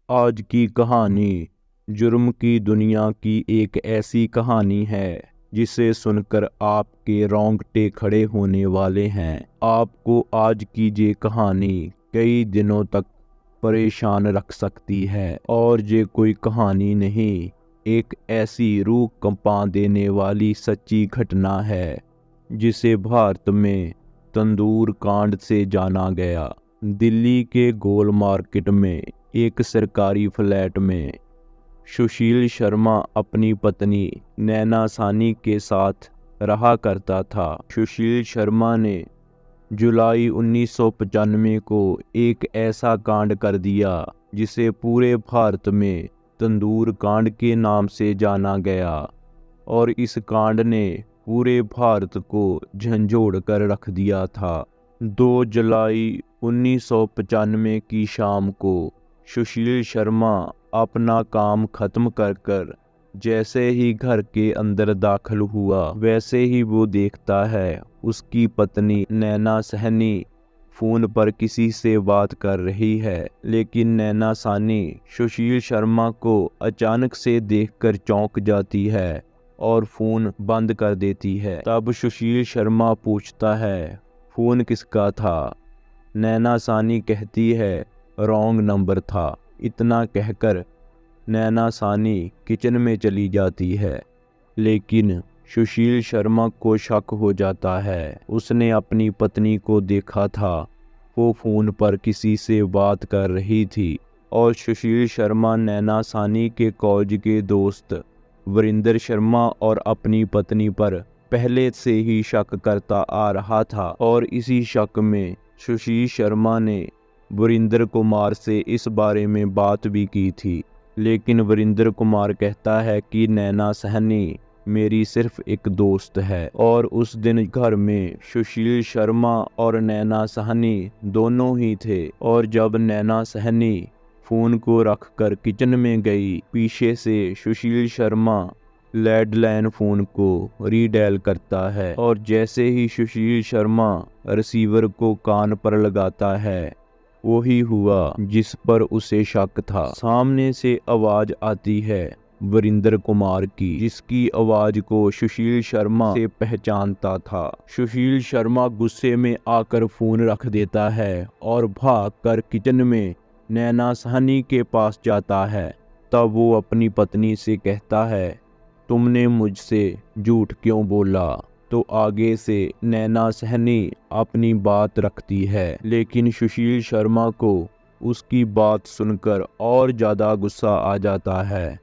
आज की कहानी जुर्म की दुनिया की एक ऐसी कहानी है जिसे सुनकर आपके रोंगटे खड़े होने वाले हैं। आपको आज की ये कहानी कई दिनों तक परेशान रख सकती है और ये कोई कहानी नहीं, एक ऐसी रूह कंपा देने वाली सच्ची घटना है जिसे भारत में तंदूर कांड से जाना गया। दिल्ली के गोल मार्केट में एक सरकारी फ्लैट में सुशील शर्मा अपनी पत्नी नैना सानी के साथ रहा करता था। सुशील शर्मा ने जुलाई 1995 को एक ऐसा कांड कर दिया जिसे पूरे भारत में तंदूर कांड के नाम से जाना गया और इस कांड ने पूरे भारत को झंझोड़ कर रख दिया था। 2 जुलाई 1995 की शाम को सुशील शर्मा अपना काम खत्म कर जैसे ही घर के अंदर दाखिल हुआ, वैसे ही वो देखता है उसकी पत्नी नैना सहनी फ़ोन पर किसी से बात कर रही है। लेकिन नैना सानी सुशील शर्मा को अचानक से देखकर चौंक जाती है और फ़ोन बंद कर देती है। तब सुशील शर्मा पूछता है, फ़ोन किसका था? नैना सानी कहती है, रॉन्ग नंबर था। इतना कहकर नैना सानी किचन में चली जाती है, लेकिन सुशील शर्मा को शक हो जाता है। उसने अपनी पत्नी को देखा था, वो फ़ोन पर किसी से बात कर रही थी और सुशील शर्मा नैना सानी के कॉलेज के दोस्त वरिंदर शर्मा और अपनी पत्नी पर पहले से ही शक करता आ रहा था और इसी शक में सुशील शर्मा ने वरिंदर कुमार से इस बारे में बात भी की थी। लेकिन वरिंदर कुमार कहता है कि नैना सहनी मेरी सिर्फ एक दोस्त है और उस दिन घर में सुशील शर्मा और नैना सहनी दोनों ही थे। और जब नैना सहनी फ़ोन को रखकर किचन में गई, पीछे से सुशील शर्मा लैंडलाइन फ़ोन को रीडायल करता है और जैसे ही सुशील शर्मा रिसीवर को कान पर लगाता है, वही हुआ जिस पर उसे शक था। सामने से आवाज़ आती है वरिंदर कुमार की, जिसकी आवाज़ को सुशील शर्मा से पहचानता था। सुशील शर्मा गुस्से में आकर फ़ोन रख देता है और भागकर किचन में नैना सहनी के पास जाता है। तब वो अपनी पत्नी से कहता है, तुमने मुझसे झूठ क्यों बोला? तो आगे से नैना सहनी अपनी बात रखती है, लेकिन सुशील शर्मा को उसकी बात सुनकर और ज़्यादा गुस्सा आ जाता है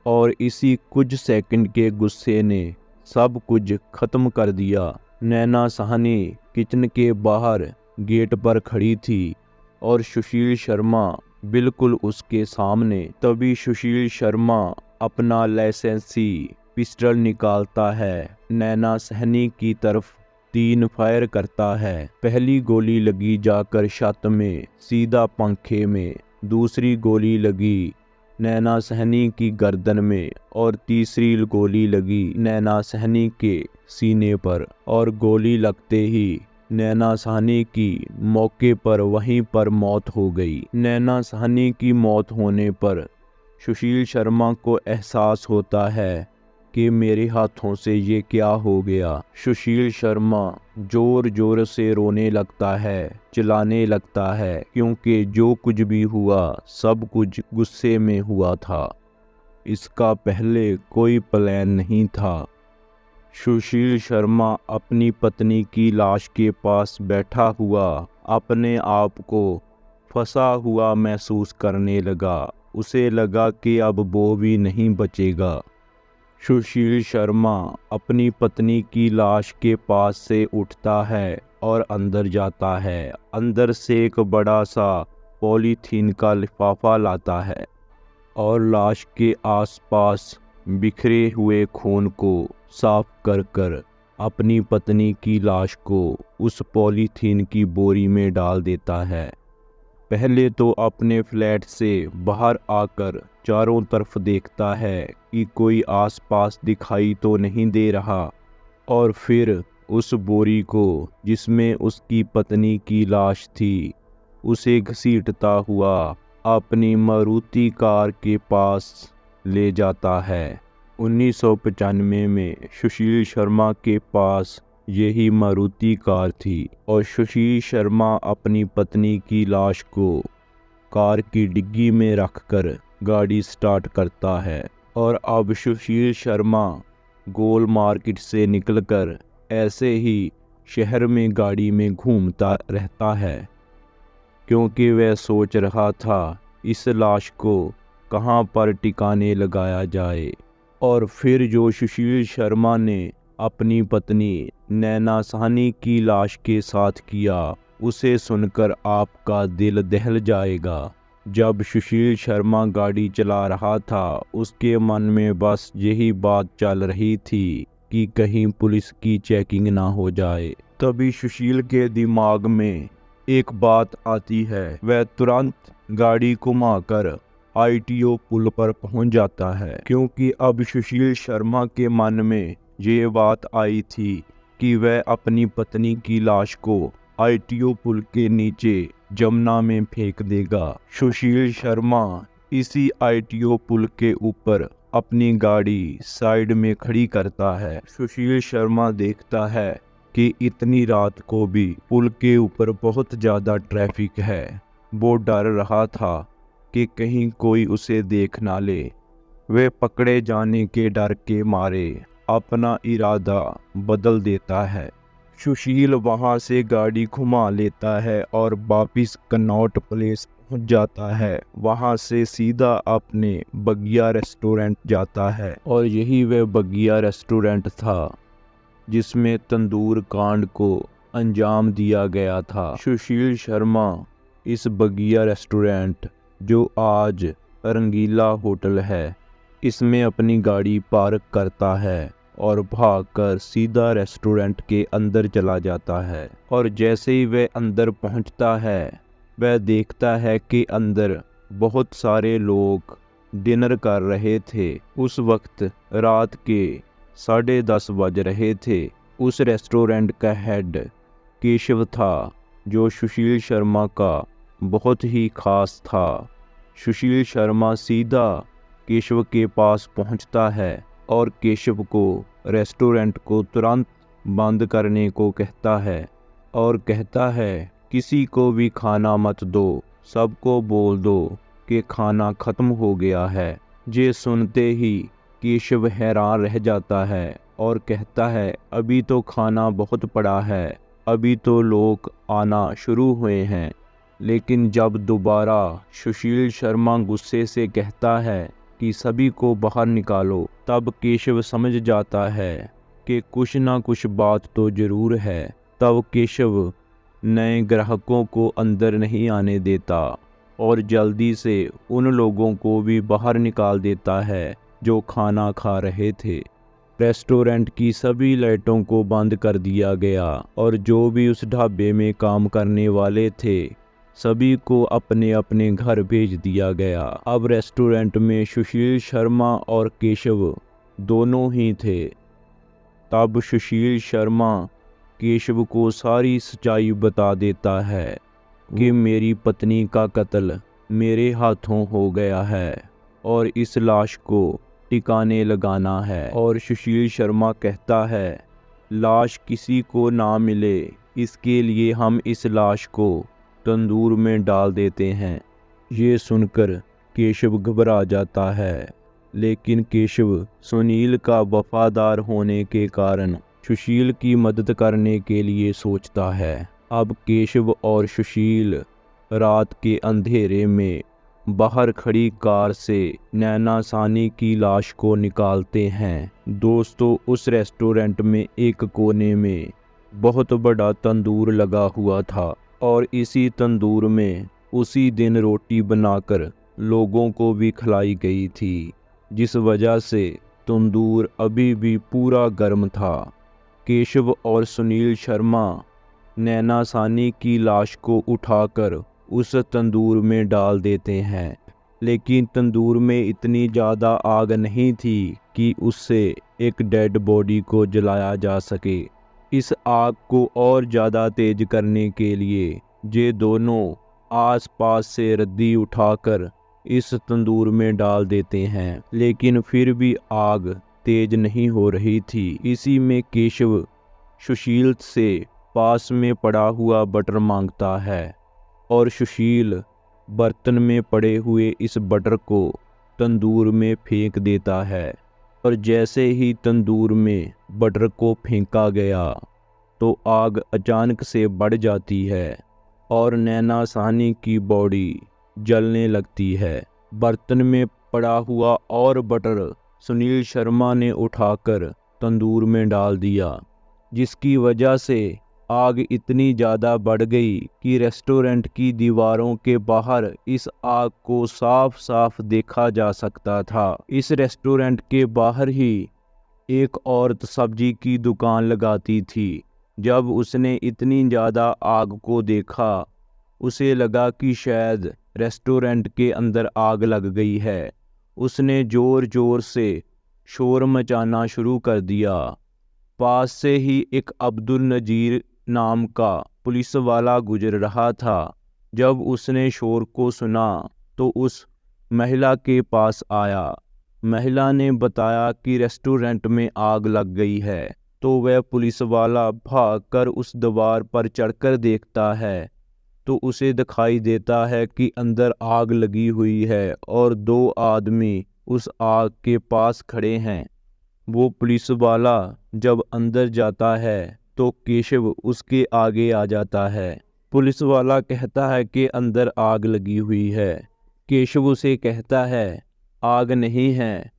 और इसी कुछ सेकंड के गुस्से ने सब कुछ ख़त्म कर दिया। नैना सहनी किचन के बाहर गेट पर खड़ी थी और सुशील शर्मा बिल्कुल उसके सामने। तभी सुशील शर्मा अपना लाइसेंसी पिस्टल निकालता है, नैना सहनी की तरफ 3 फायर करता है। पहली गोली लगी जाकर छत में सीधा पंखे में, दूसरी गोली लगी नैना सहनी की गर्दन में और तीसरी गोली लगी नैना सहनी के सीने पर। और गोली लगते ही नैना सहनी की मौके पर वहीं पर मौत हो गई। नैना सहनी की मौत होने पर सुशील शर्मा को एहसास होता है कि मेरे हाथों से ये क्या हो गया। सुशील शर्मा जोर जोर से रोने लगता है, चिल्लाने लगता है, क्योंकि जो कुछ भी हुआ सब कुछ गुस्से में हुआ था। इसका पहले कोई प्लान नहीं था। सुशील शर्मा अपनी पत्नी की लाश के पास बैठा हुआ अपने आप को फंसा हुआ महसूस करने लगा। उसे लगा कि अब वो भी नहीं बचेगा। सुशील शर्मा अपनी पत्नी की लाश के पास से उठता है और अंदर जाता है। अंदर से एक बड़ा सा पॉलीथीन का लिफाफा लाता है और लाश के आसपास बिखरे हुए खून को साफ कर अपनी पत्नी की लाश को उस पॉलीथीन की बोरी में डाल देता है। पहले तो अपने फ्लैट से बाहर आकर चारों तरफ देखता है कि कोई आसपास दिखाई तो नहीं दे रहा और फिर उस बोरी को जिसमें उसकी पत्नी की लाश थी उसे घसीटता हुआ अपनी मारुति कार के पास ले जाता है। 1995 में सुशील शर्मा के पास यही मारुति कार थी और सुशील शर्मा अपनी पत्नी की लाश को कार की डिग्गी में रखकर गाड़ी स्टार्ट करता है और अब सुशील शर्मा गोल मार्केट से निकलकर ऐसे ही शहर में गाड़ी में घूमता रहता है, क्योंकि वह सोच रहा था इस लाश को कहाँ पर ठिकाने लगाया जाए। और फिर जो सुशील शर्मा ने अपनी पत्नी नैना साहनी की लाश के साथ किया, उसे सुनकर आपका दिल दहल जाएगा। जब सुशील शर्मा गाड़ी चला रहा था, उसके मन में बस यही बात चल रही थी कि कहीं पुलिस की चेकिंग ना हो जाए। तभी सुशील के दिमाग में एक बात आती है। वह तुरंत गाड़ी घुमाकर ITO पुल पर पहुंच जाता है, क्योंकि अब सुशील शर्मा के मन में ये बात आई थी कि वह अपनी पत्नी की लाश को ITO पुल के नीचे जमुना में फेंक देगा। सुशील शर्मा इसी ITO पुल के ऊपर अपनी गाड़ी साइड में खड़ी करता है। सुशील शर्मा देखता है कि इतनी रात को भी पुल के ऊपर बहुत ज़्यादा ट्रैफिक है। वो डर रहा था कि कहीं कोई उसे देख ना ले। वे पकड़े जाने के डर के मारे अपना इरादा बदल देता है। सुशील वहां से गाड़ी घुमा लेता है और वापिस कनॉट प्लेस पहुंच जाता है। वहां से सीधा अपने बगिया रेस्टोरेंट जाता है और यही वह बगिया रेस्टोरेंट था जिसमें तंदूर कांड को अंजाम दिया गया था। सुशील शर्मा इस बगिया रेस्टोरेंट, जो आज रंगीला होटल है, इसमें अपनी गाड़ी पार्क करता है और भागकर सीधा रेस्टोरेंट के अंदर चला जाता है। और जैसे ही वह अंदर पहुंचता है, वह देखता है कि अंदर बहुत सारे लोग डिनर कर रहे थे। उस वक्त रात के 10:30 बज रहे थे। उस रेस्टोरेंट का हेड केशव था, जो सुशील शर्मा का बहुत ही खास था। सुशील शर्मा सीधा केशव के पास पहुंचता है और केशव को रेस्टोरेंट को तुरंत बंद करने को कहता है और कहता है किसी को भी खाना मत दो, सबको बोल दो कि खाना ख़त्म हो गया है। ये सुनते ही केशव हैरान रह जाता है और कहता है अभी तो खाना बहुत पड़ा है, अभी तो लोग आना शुरू हुए हैं। लेकिन जब दोबारा सुशील शर्मा गुस्से से कहता है कि सभी को बाहर निकालो, तब केशव समझ जाता है कि कुछ ना कुछ बात तो ज़रूर है। तब केशव नए ग्राहकों को अंदर नहीं आने देता और जल्दी से उन लोगों को भी बाहर निकाल देता है जो खाना खा रहे थे। रेस्टोरेंट की सभी लाइटों को बंद कर दिया गया और जो भी उस ढाबे में काम करने वाले थे, सभी को अपने अपने घर भेज दिया गया। अब रेस्टोरेंट में सुशील शर्मा और केशव दोनों ही थे। तब सुशील शर्मा केशव को सारी सच्चाई बता देता है कि मेरी पत्नी का कत्ल मेरे हाथों हो गया है और इस लाश को ठिकाने लगाना है। और सुशील शर्मा कहता है लाश किसी को ना मिले, इसके लिए हम इस लाश को तंदूर में डाल देते हैं। ये सुनकर केशव घबरा जाता है, लेकिन केशव सुनील का वफादार होने के कारण सुशील की मदद करने के लिए सोचता है। अब केशव और सुशील रात के अंधेरे में बाहर खड़ी कार से नैना साहनी की लाश को निकालते हैं। दोस्तों, उस रेस्टोरेंट में एक कोने में बहुत बड़ा तंदूर लगा हुआ था और इसी तंदूर में उसी दिन रोटी बनाकर लोगों को भी खिलाई गई थी, जिस वजह से तंदूर अभी भी पूरा गर्म था। केशव और सुनील शर्मा नैना साहनी की लाश को उठाकर उस तंदूर में डाल देते हैं, लेकिन तंदूर में इतनी ज़्यादा आग नहीं थी कि उससे एक डेड बॉडी को जलाया जा सके। इस आग को और ज़्यादा तेज करने के लिए ये दोनों आसपास से रद्दी उठाकर इस तंदूर में डाल देते हैं, लेकिन फिर भी आग तेज नहीं हो रही थी। इसी में केशव सुशील से पास में पड़ा हुआ बटर मांगता है और सुशील बर्तन में पड़े हुए इस बटर को तंदूर में फेंक देता है। और जैसे ही तंदूर में बटर को फेंका गया तो आग अचानक से बढ़ जाती है और नैना साहनी की बॉडी जलने लगती है। बर्तन में पड़ा हुआ और बटर सुनील शर्मा ने उठाकर तंदूर में डाल दिया, जिसकी वजह से आग इतनी ज़्यादा बढ़ गई कि रेस्टोरेंट की दीवारों के बाहर इस आग को साफ साफ देखा जा सकता था। इस रेस्टोरेंट के बाहर ही एक औरत सब्जी की दुकान लगाती थी। जब उसने इतनी ज़्यादा आग को देखा, उसे लगा कि शायद रेस्टोरेंट के अंदर आग लग गई है। उसने ज़ोर ज़ोर से शोर मचाना शुरू कर दिया। पास से ही एक अब्दुल नज़ीर नाम का पुलिस वाला गुजर रहा था। जब उसने शोर को सुना तो उस महिला के पास आया। महिला ने बताया कि रेस्टोरेंट में आग लग गई है। तो वह पुलिस वाला भागकर उस दीवार पर चढ़कर देखता है तो उसे दिखाई देता है कि अंदर आग लगी हुई है और 2 आदमी उस आग के पास खड़े हैं। वो पुलिस वाला जब अंदर जाता है तो केशव उसके आगे आ जाता है। पुलिस वाला कहता है कि अंदर आग लगी हुई है। केशव उसे कहता है आग नहीं है,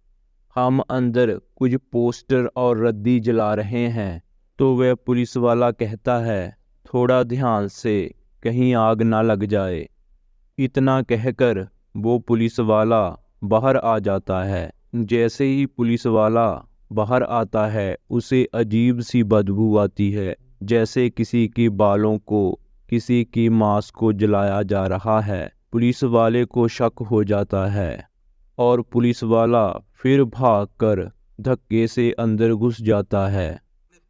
हम अंदर कुछ पोस्टर और रद्दी जला रहे हैं। तो वह पुलिस वाला कहता है थोड़ा ध्यान से, कहीं आग ना लग जाए। इतना कहकर वो पुलिस वाला बाहर आ जाता है। जैसे ही पुलिस वाला बाहर आता है उसे अजीब सी बदबू आती है, जैसे किसी के बालों को, किसी की मांस को जलाया जा रहा है। पुलिस वाले को शक हो जाता है और पुलिस वाला फिर भागकर धक्के से अंदर घुस जाता है।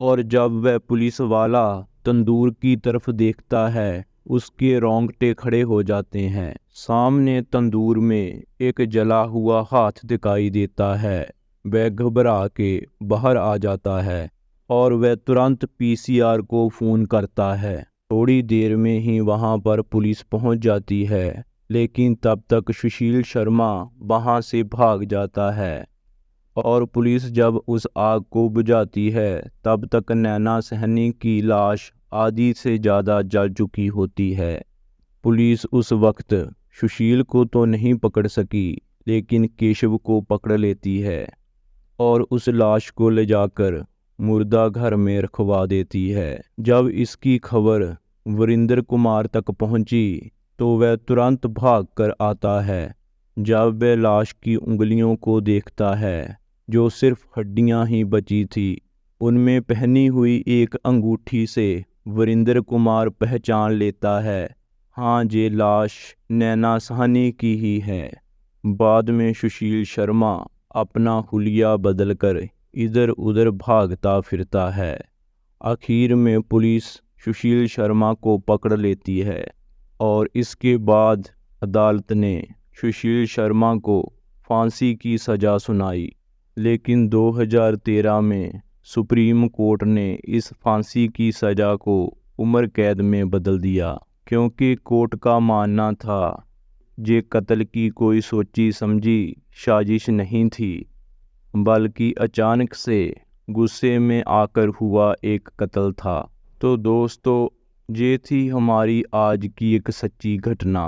और जब वह पुलिस वाला तंदूर की तरफ देखता है, उसके रोंगटे खड़े हो जाते हैं। सामने तंदूर में एक जला हुआ हाथ दिखाई देता है। वह घबरा के बाहर आ जाता है और वह तुरंत पीसीआर को फ़ोन करता है। थोड़ी देर में ही वहां पर पुलिस पहुंच जाती है, लेकिन तब तक सुशील शर्मा वहां से भाग जाता है। और पुलिस जब उस आग को बुझाती है तब तक नैना साहनी की लाश आधी से ज़्यादा जल चुकी होती है। पुलिस उस वक्त सुशील को तो नहीं पकड़ सकी, लेकिन केशव को पकड़ लेती है और उस लाश को ले जाकर मुर्दा घर में रखवा देती है। जब इसकी खबर वरिंदर कुमार तक पहुंची तो वह तुरंत भाग कर आता है। जब वह लाश की उंगलियों को देखता है जो सिर्फ हड्डियां ही बची थी, उनमें पहनी हुई एक अंगूठी से वरिंदर कुमार पहचान लेता है, हाँ ये लाश नैना साहनी की ही है। बाद में सुशील शर्मा अपना हुलिया बदलकर इधर उधर भागता फिरता है। आखिर में पुलिस सुशील शर्मा को पकड़ लेती है और इसके बाद अदालत ने सुशील शर्मा को फांसी की सज़ा सुनाई। लेकिन 2013 में सुप्रीम कोर्ट ने इस फांसी की सज़ा को उम्र कैद में बदल दिया, क्योंकि कोर्ट का मानना था ये कत्ल की कोई सोची समझी साजिश नहीं थी, बल्कि अचानक से गुस्से में आकर हुआ एक कत्ल था। तो दोस्तों, ये थी हमारी आज की एक सच्ची घटना।